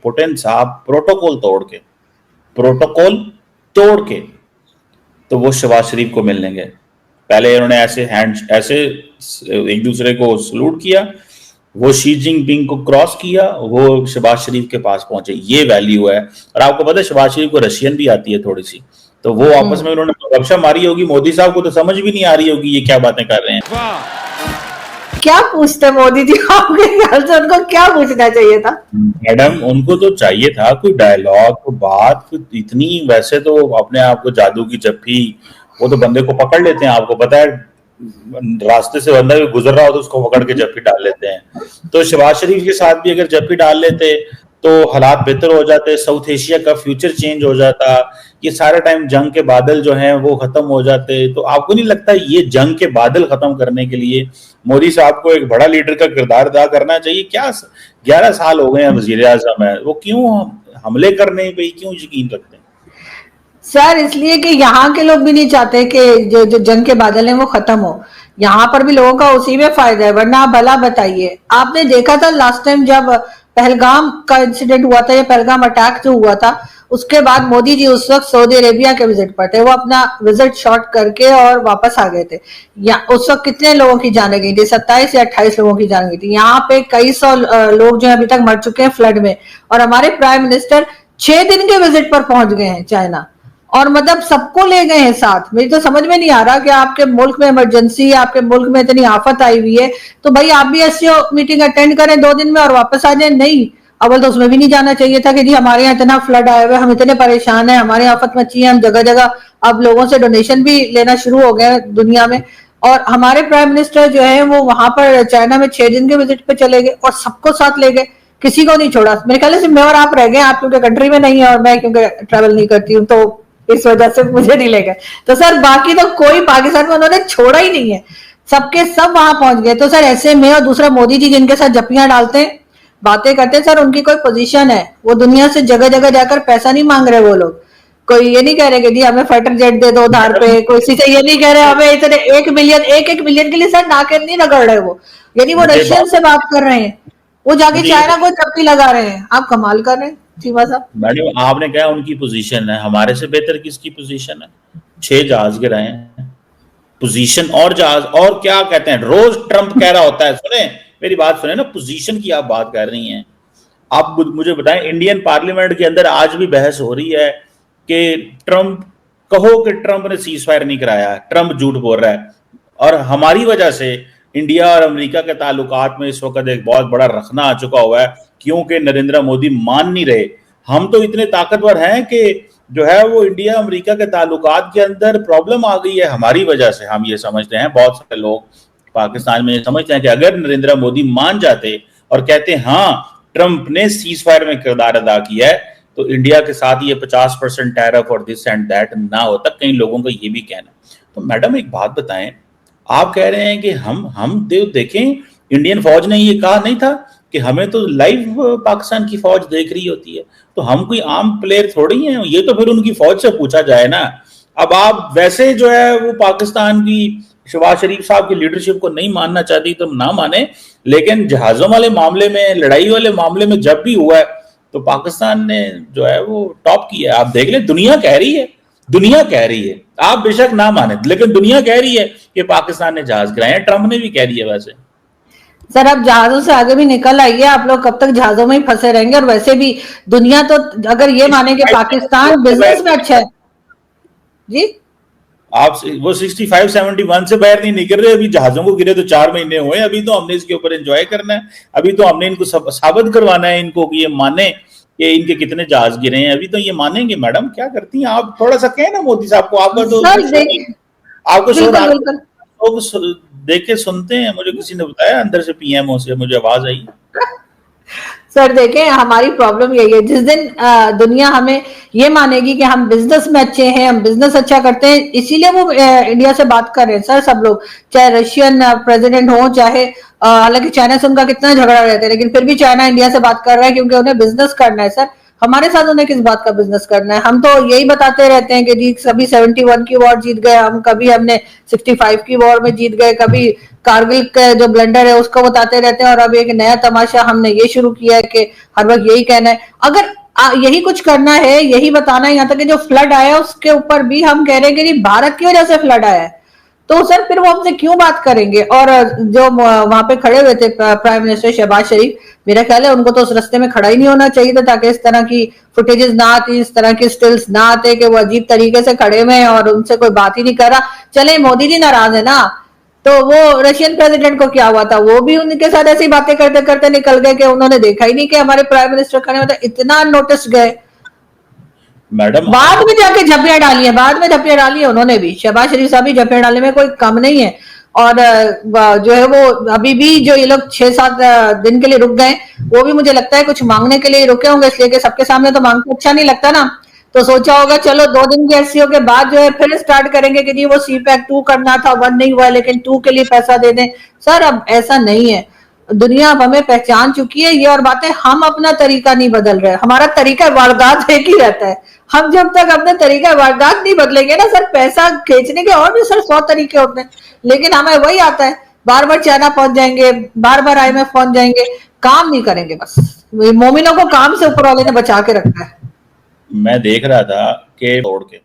Putin साहब protocol तोड़ के तो वो शहबाज शरीफ को मिल लेंगे। पहले इन्होंने ऐसे एक दूसरे को सलूट किया, वो शी जिनपिंग को क्रॉस किया, वो शहबाज शरीफ के पास पहुंचे। ये वैल्यू है। और आपको पता है शहबाज शरीफ को रशियन भी आती है थोड़ी सी, तो वो आपस में उन्होंने गपशप मारी होगी। मोदी साहब को तो समझ भी नहीं आ रही होगी ये क्या बातें कर रहे हैं। क्या पूछते मोदी जी आपके ख्याल से? उनको क्या पूछना चाहिए था? मैडम उनको तो चाहिए था कोई डायलॉग, कोई बात, कोई इतनी, वैसे तो अपने आप को जादू की जप्फी, वो तो बंदे को पकड़ लेते हैं। आपको पता है रास्ते से बंदा भी गुजर रहा हो तो उसको पकड़ के जप्फी डाल लेते हैं। तो शहबाज शरीफ के साथ भी अगर जप्फी डाल लेते तो हालात बेहतर हो जाते, साउथ एशिया का फ्यूचर चेंज हो जाता, ये सारा टाइम जंग के बादल जो हैं वो खत्म हो जाते। तो आपको नहीं लगता ये जंग के बादल खत्म करने के लिए मोदी साहब को एक बड़ा लीडर का किरदार अदा करना चाहिए? क्या 11 साल हो गए हैं वजीर आजम है, वो क्यों हमले करने पे क्यों यकीन रखते हैं? सर इसलिए कि यहाँ के लोग भी नहीं चाहते कि जो जंग के बादल हैं वो खत्म हो। यहाँ पर भी लोगों का उसी में फायदा है, वरना आप भला बताइए। आपने देखा था लास्ट टाइम जब पहलगाम का इंसिडेंट हुआ था, या पहलगाम अटैक जो हुआ था, उसके बाद मोदी जी उस वक्त सऊदी अरेबिया के विजिट पर थे। वो अपना विजिट शॉर्ट करके और वापस आ गए थे। या उस वक्त कितने लोगों की जाने गई थी? 27 या 28 लोगों की जान गई थी। यहाँ पे कई सौ लोग जो अभी तक मर चुके हैं फ्लड में, और हमारे प्राइम मिनिस्टर 6 दिन के विजिट पर पहुंच गए हैं चाइना, और मतलब सबको ले गए हैं साथ। मुझे तो समझ में नहीं आ रहा कि आपके मुल्क में इमरजेंसी, आपके मुल्क में इतनी आफत आई हुई है, तो भाई आप भी ऐसी मीटिंग अटेंड करें 2 दिन में और वापस आ जाए। नहीं, अव्वल तो उसमें भी नहीं जाना चाहिए था कि जी हमारे यहाँ इतना फ्लड आया हुआ है, हम इतने परेशान हैं, हमारे आफत मची है, हम जगह जगह अब लोगों से डोनेशन भी लेना शुरू हो गए दुनिया में। और हमारे प्राइम मिनिस्टर जो है वो वहां पर चाइना में 6 दिन के विजिट पे चले गए और सबको साथ ले गए, किसी को नहीं छोड़ा। मेरे ख्याल से मैं और आप रह गए, आप क्योंकि कंट्री में नहीं है और मैं क्योंकि ट्रेवल नहीं करती हूँ, तो इस वजह से मुझे नहीं ले गए। तो सर बाकी तो कोई पाकिस्तान में उन्होंने छोड़ा ही नहीं है, सबके सब वहां पहुंच गए। तो सर ऐसे में, और दूसरा मोदी जी जिनके साथ जप्पियां डालते हैं, बातें करते हैं, सर उनकी कोई पोजीशन है, वो दुनिया से जगह जगह जाकर पैसा नहीं मांग रहे। वो लोग कोई ये नहीं कह रहे कि जी हमें फाइटर जेट दे दो उधार पे, कोई से ये नहीं कह रहे हमें इतने 1 मिलियन के लिए सर नाके नहीं रगड़ रहे वो, यानी वो रशियन से बात कर रहे हैं, वो जाके चाइना को चप्पी लगा रहे हैं। आप कमाल कर रहे हैं चीमा साहब। मैडम आपने कहा उनकी पोजीशन है, हमारे से बेहतर किसकी पोजीशन है? 6 जहाज गिराए हैं, पोजीशन और जहाज और क्या कहते हैं, रोज ट्रंप कह रहा होता है, सुने मेरी बात सुने ना, पोजीशन की आप बात कर रही हैं। आप मुझे बताएं, इंडियन पार्लियामेंट के अंदर आज भी बहस हो रही है कि ट्रंप, कहो कि ट्रंप ने सीज फायर नहीं कराया, ट्रंप झूठ बोल रहा है, और हमारी वजह से इंडिया और अमेरिका के ताल्लुकात में इस वक्त एक बहुत बड़ा रखना आ चुका हुआ है, क्योंकि नरेंद्र मोदी मान नहीं रहे। हम तो इतने ताकतवर हैं कि जो है वो इंडिया अमेरिका के ताल्लुकात के अंदर प्रॉब्लम आ गई है हमारी वजह से। हम ये समझते हैं, बहुत सारे लोग पाकिस्तान में समझते हैं कि अगर नरेंद्र मोदी मान जाते और कहते हाँ ट्रंप ने सीज फायर में किरदार अदा किया है, तो इंडिया के साथ ये 50% टैरिफ और दिस एंड दैट ना होता। कई लोगों का ये भी कहना। तो मैडम एक बात बताएं, आप कह रहे हैं कि हम देखें, इंडियन फौज ने ये कहा नहीं था कि हमें तो लाइव पाकिस्तान की फौज देख रही होती है, तो हम कोई आम प्लेयर थोड़ी हैं। ये तो फिर उनकी फौज से पूछा जाए ना। अब आप वैसे जो है वो पाकिस्तान की शहबाज शरीफ साहब की लीडरशिप को नहीं मानना चाहती तो ना माने, लेकिन जहाजों वाले मामले में, लड़ाई वाले मामले में जब भी हुआ है तो पाकिस्तान ने जो है वो टॉप किया है। आप देख ले, दुनिया कह रही है, आप बेशक ना माने, लेकिन दुनिया कह रही है कि पाकिस्तान ने जहाज गिराए हैं, ट्रंप ने भी कह दिया। वैसे सर अब जहाजों से आगे भी निकल आइए, आप लोग कब तक जहाजों में ही फंसे रहेंगे? और वैसे भी दुनिया तो अगर ये माने कि पाकिस्तान बिजनेस में अच्छा है जी, आप वो 65-71 से बाहर नहीं निकल रहे। अभी जहाजों को गिरे तो 4 महीने हुए, अभी तो हमने इसके ऊपर एंजॉय करना है, अभी तो हमने इनको साबित करवाना है इनको कि ये माने कि इनके कितने जहाज गिरे हैं। अभी तो ये मानेंगे। मैडम क्या करती हैं आप? थोड़ा सा कहें ना मोदी साहब को। आपका तो आपको देख के सुनते हैं, मुझे किसी ने बताया अंदर से पीएमओ से मुझे आवाज आई। सर देखें, हमारी प्रॉब्लम यही है, जिस दिन दुनिया हमें ये मानेगी कि हम बिजनेस में अच्छे हैं, हम बिजनेस अच्छा करते हैं, इसीलिए वो इंडिया से बात कर रहे हैं सर सब लोग, चाहे रशियन प्रेसिडेंट हो, चाहे हालांकि चाइना से उनका कितना झगड़ा रहता है, लेकिन फिर भी चाइना इंडिया से बात कर रहा है क्योंकि उन्हें बिजनेस करना है सर। हमारे साथ उन्हें किस बात का बिजनेस करना है? हम तो यही बताते रहते हैं कि जी कभी 71 की वॉर जीत गए हम, कभी हमने 65 की वॉर में जीत गए, कभी कारगिल का जो ब्लंडर है उसको बताते रहते हैं, और अब एक नया तमाशा हमने ये शुरू किया है कि हर वक्त यही कहना है। अगर यही कुछ करना है, यही बताना है, यहाँ तक कि जो फ्लड आया उसके ऊपर भी हम कह रहे हैं कि जी भारत की वजह से फ्लड आया है, तो सर फिर वो हमसे क्यों बात करेंगे? और जो वहां पे खड़े हुए थे प्राइम मिनिस्टर शहबाज शरीफ, मेरा ख्याल है उनको तो उस रास्ते में खड़ा ही नहीं होना चाहिए था, ताकि इस तरह की फुटेजेस ना आती, इस तरह की स्टिल्स ना आते कि वो अजीब तरीके से खड़े हुए हैं और उनसे कोई बात ही नहीं कर रहा। चले मोदी जी नाराज है ना, तो वो रशियन प्रेसिडेंट को क्या हुआ था, वो भी उनके साथ ऐसी बातें करते करते निकल गए कि उन्होंने देखा ही नहीं कि हमारे प्राइम मिनिस्टर खड़े होते, इतना नोटिस गए। मैडम बाद में जाके झपिया डाली है, बाद में झपिया डाली है उन्होंने भी, शहबाज शरीफ साहब भी झपिया डालने में कोई कम नहीं है। और जो है वो अभी भी जो ये लोग 6-7 दिन के लिए रुक गए, वो भी मुझे लगता है कुछ मांगने के लिए रुके होंगे, इसलिए कि सबके सामने तो मांगना अच्छा नहीं लगता ना, तो सोचा होगा चलो 2 दिन की एससीओ के बाद जो है फिर स्टार्ट करेंगे कि जी वो सीपैक 2 करना था, 1 नहीं हुआ, लेकिन 2 के लिए पैसा दे दें। सर अब ऐसा नहीं है, दुनिया अब हमें पहचान चुकी है ये, और बातें हम अपना तरीका नहीं बदल रहे, हमारा तरीका वारदात एक ही रहता है। हम जब तक अपने तरीका वारदात नहीं बदलेंगे ना सर, पैसा खींचने के और भी सर 100 तरीके होते हैं, लेकिन हमें वही आता है, बार बार चाइना पहुंच जाएंगे, बार बार IMF पहुंच जाएंगे, काम नहीं करेंगे। बस मोमिनों को काम से ऊपर वाले ने बचा के रखा है। मैं देख रहा था कि तोड़ के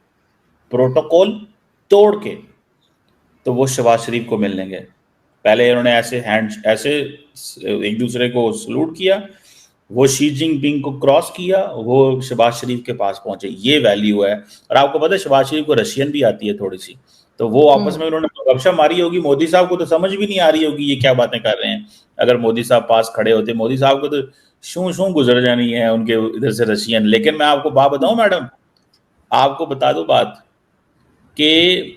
प्रोटोकॉल तोड़ के तो वो शहबाज शरीफ को मिलने गए, पहले इन्होंने ऐसे एक दूसरे को सलूट किया, वो शी जिनपिंग को क्रॉस किया, वो शहबाज शरीफ के पास पहुंचे, ये वैल्यू है। और आपको पता है शहबाज शरीफ को रशियन भी आती है थोड़ी सी, तो वो आपस में उन्होंने गपशप मारी होगी, मोदी साहब को तो समझ भी नहीं आ रही होगी ये क्या बातें कर रहे हैं। अगर मोदी साहब पास खड़े होते, मोदी साहब को तो शू शू गुजर जानी है उनके इधर से रशियन। लेकिन मैं आपको बात बताऊं मैडम, आपको बता दो बात कि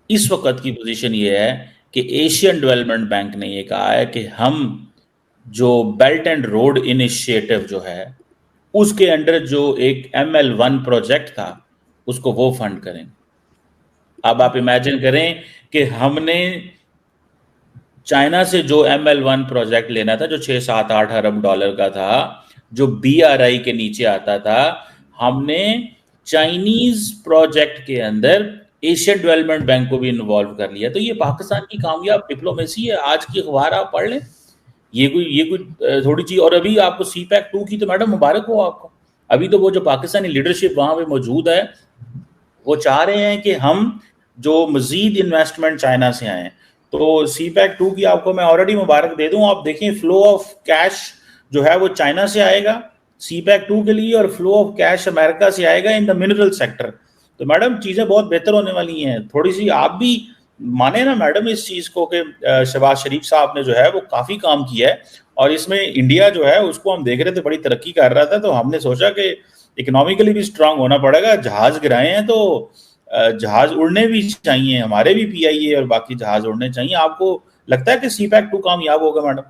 इस वक्त की पोजीशन ये है कि एशियन डेवलपमेंट बैंक ने ये कहा है कि हम जो बेल्ट एंड रोड इनिशिएटिव जो है उसके अंडर जो एक ML1 प्रोजेक्ट था उसको वो फंड करें। अब आप इमेजिन करें कि हमने चाइना से जो ML1 प्रोजेक्ट लेना था जो 6-7-8 अरब डॉलर का था, जो BRI के नीचे आता था, हमने चाइनीज प्रोजेक्ट के अंदर एशियन डेवलपमेंट बैंक को भी इन्वॉल्व कर लिया। तो ये पाकिस्तान की कामयाब डिप्लोमेसी है। आज की अखबार आप पढ़ लें, ये कोई थोड़ी चीज। और अभी आपको CPEC 2 की तो मैडम मुबारक हो आपको। अभी तो वो जो पाकिस्तानी लीडरशिप वहां पे मौजूद है वो चाह रहे हैं कि हम जो मजीद इन्वेस्टमेंट चाइना से आए, तो CPEC 2 की आपको मैं ऑलरेडी मुबारक दे दूं। आप देखें फ्लो ऑफ कैश जो है वो चाइना से आएगा CPEC 2 के लिए, और फ्लो ऑफ कैश अमेरिका से आएगा इन द मिनरल सेक्टर। तो मैडम चीजें बहुत बेहतर होने वाली हैं। थोड़ी सी आप भी माने ना मैडम इस चीज को कि शहबाज शरीफ साहब ने जो है वो काफी काम किया है, और इसमें इंडिया जो है उसको हम देख रहे थे बड़ी तरक्की कर रहा था, तो हमने सोचा कि इकोनॉमिकली भी स्ट्रांग होना पड़ेगा। जहाज गिराए हैं तो जहाज उड़ने भी चाहिए, हमारे भी PIA और बाकी जहाज उड़ने चाहिए। आपको लगता है कि CPEC 2 कामयाब होगा मैडम?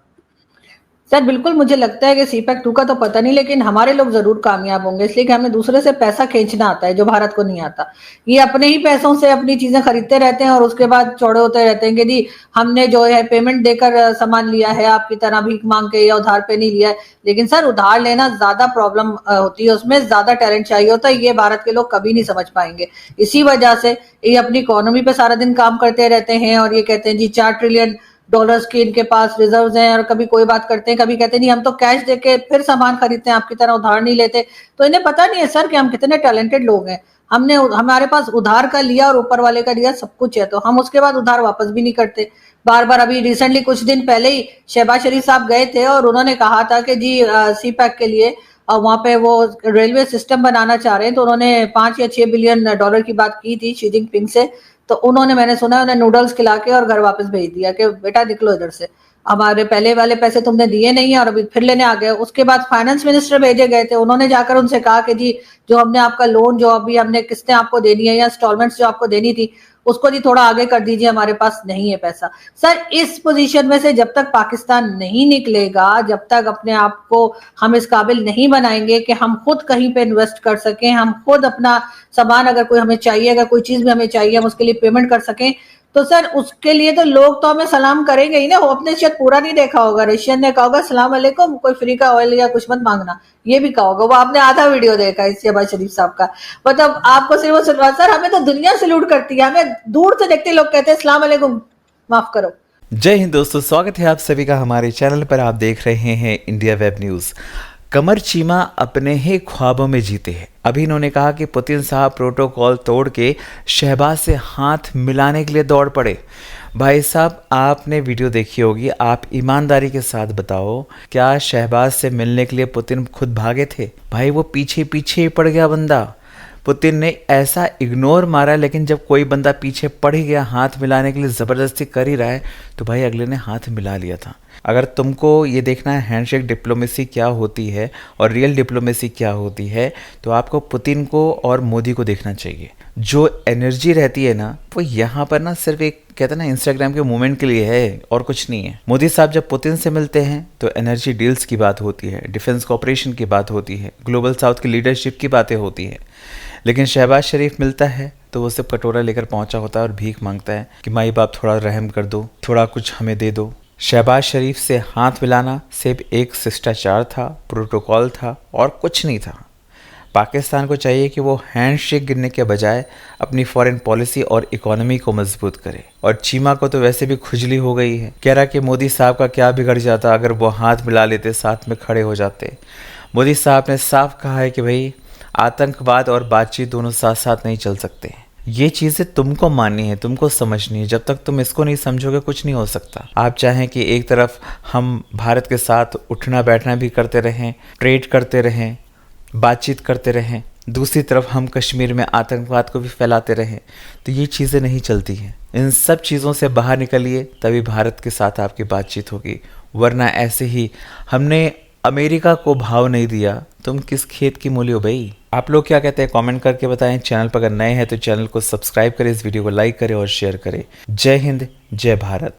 सर बिल्कुल मुझे लगता है कि CPEC 2 का तो पता नहीं, लेकिन हमारे लोग जरूर कामयाब होंगे, इसलिए कि हमें दूसरे से पैसा खींचना आता है जो भारत को नहीं आता। ये अपने ही पैसों से अपनी चीजें खरीदते रहते हैं और उसके बाद चौड़े होते रहते हैं कि जी हमने जो है पेमेंट देकर सामान लिया है, आपकी तरह भीख मांग के या उधार पे नहीं लिया है। लेकिन सर उधार लेना ज्यादा प्रॉब्लम होती है, उसमें ज्यादा टैलेंट चाहिए होता है, ये भारत के लोग कभी नहीं समझ पाएंगे। इसी वजह से ये अपनी इकोनॉमी पे सारा दिन काम करते रहते हैं और ये कहते हैं जी 4 ट्रिलियन डॉलर्स की इनके पास रिजर्व्स हैं, और कभी कोई बात करते हैं, कभी कहते हैं नहीं हम तो कैश देके फिर सामान खरीदते हैं, आपकी तरह उधार नहीं लेते। तो इन्हें पता नहीं है सर कि हम कितने टैलेंटेड लोग हैं। हमने हमारे पास उधार का लिया और ऊपर वाले का दिया, सब कुछ है, तो हम उसके बाद उधार वापस भी नहीं करते बार बार। अभी रिसेंटली कुछ दिन पहले ही शहबाज शरीफ साहब गए थे और उन्होंने कहा था कि जी CPEC के लिए वहां पे वो रेलवे सिस्टम बनाना चाह रहे हैं, तो उन्होंने 5 या 6 बिलियन डॉलर की बात की थी शी जिनपिंग से। तो उन्होंने, मैंने सुना उन्हें नूडल्स खिला के और घर वापस भेज दिया कि बेटा निकलो इधर से, हमारे पहले वाले पैसे तुमने दिए नहीं है और अभी फिर लेने आ गए। उसके बाद फाइनेंस मिनिस्टर भेजे गए थे, उन्होंने जाकर उनसे कहा कि जी जो हमने आपका लोन, जो अभी हमने किस्तें आपको देनी है या इंस्टॉलमेंट्स जो आपको देनी थी, उसको जी थोड़ा आगे कर दीजिए, हमारे पास नहीं है पैसा। सर इस पोजीशन में से जब तक पाकिस्तान नहीं निकलेगा, जब तक अपने आप को हम इस काबिल नहीं बनाएंगे कि हम खुद कहीं पे इन्वेस्ट कर सकें, हम खुद अपना सामान अगर कोई हमें चाहिए, अगर कोई चीज भी हमें चाहिए हम उसके लिए पेमेंट कर सकें, तो सर उसके लिए तो लोग तो हमें सलाम करेंगे ही ना। वो अपने शायद पूरा नहीं देखा होगा, रशियन ने कहा होगा सलाम अलैकुम, कोई फ्री का ऑयल या कुछ मत मांगना, ये भी कहा होगा। वो आपने आधा वीडियो देखा है शहबाज शरीफ साहब का। मतलब आपको सिर्फ वो सलवार, सर हमें तो दुनिया सल्यूट करती है, हमें दूर से देखते लोग कहते हैं सलाम अलैकुम, माफ करो। जय हिंद दोस्तों, स्वागत है आप सभी का हमारे चैनल पर। आप देख रहे हैं इंडिया वेब न्यूज़। कमर चीमा अपने ही ख्वाबों में जीते हैं। अभी इन्होंने कहा कि पुतिन साहब प्रोटोकॉल तोड़ के शहबाज से हाथ मिलाने के लिए दौड़ पड़े। भाई साहब, आपने वीडियो देखी होगी, आप ईमानदारी के साथ बताओ, क्या शहबाज से मिलने के लिए पुतिन खुद भागे थे? भाई वो पीछे पीछे ही पड़ गया बंदा। पुतिन ने ऐसा इग्नोर मारा, लेकिन जब कोई बंदा पीछे पड़ ही गया, हाथ मिलाने के लिए ज़बरदस्ती कर ही रहा है, तो भाई अगले ने हाथ मिला लिया था। अगर तुमको ये देखना है हैंडशेक डिप्लोमेसी क्या होती है और रियल डिप्लोमेसी क्या होती है, तो आपको पुतिन को और मोदी को देखना चाहिए। जो एनर्जी रहती है ना, वो यहाँ पर ना सिर्फ एक कहते हैं ना इंस्टाग्राम के मूवमेंट के लिए है और कुछ नहीं है। मोदी साहब जब पुतिन से मिलते हैं तो एनर्जी डील्स की बात होती है, डिफेंस कॉपरेशन की बात होती है, ग्लोबल साउथ की लीडरशिप की बातें होती है। लेकिन शहबाज शरीफ मिलता है तो वो सिर्फ कटोरा लेकर पहुंचा होता है और भीख मांगता है कि माई बाप थोड़ा रहम कर दो, थोड़ा कुछ हमें दे दो। शहबाज शरीफ से हाथ मिलाना सिर्फ एक शिष्टाचार था, प्रोटोकॉल था और कुछ नहीं था। पाकिस्तान को चाहिए कि वो हैंडशेक गिरने के बजाय अपनी फॉरेन पॉलिसी और इकोनॉमी को मजबूत करे। और चीमा को तो वैसे भी खुजली हो गई है, कह रहा कि मोदी साहब का क्या बिगड़ जाता अगर वो हाथ मिला लेते, साथ में खड़े हो जाते। मोदी साहब ने साफ कहा है कि भाई आतंकवाद और बातचीत दोनों साथ साथ नहीं चल सकते। ये चीज़ें तुमको माननी है, तुमको समझनी है। जब तक तुम इसको नहीं समझोगे कुछ नहीं हो सकता। आप चाहें कि एक तरफ हम भारत के साथ उठना बैठना भी करते रहें, ट्रेड करते रहें, बातचीत करते रहें, दूसरी तरफ हम कश्मीर में आतंकवाद को भी फैलाते रहें, तो ये चीज़ें नहीं चलती हैं। इन सब चीज़ों से बाहर निकलिए, तभी भारत के साथ आपकी बातचीत होगी। वरना ऐसे ही हमने अमेरिका को भाव नहीं दिया, तुम किस खेत की मूली हो भाई? आप लोग क्या कहते हैं कमेंट करके बताएं। चैनल पर अगर नए हैं तो चैनल को सब्सक्राइब करें, इस वीडियो को लाइक करें और शेयर करें। जय हिंद, जय भारत।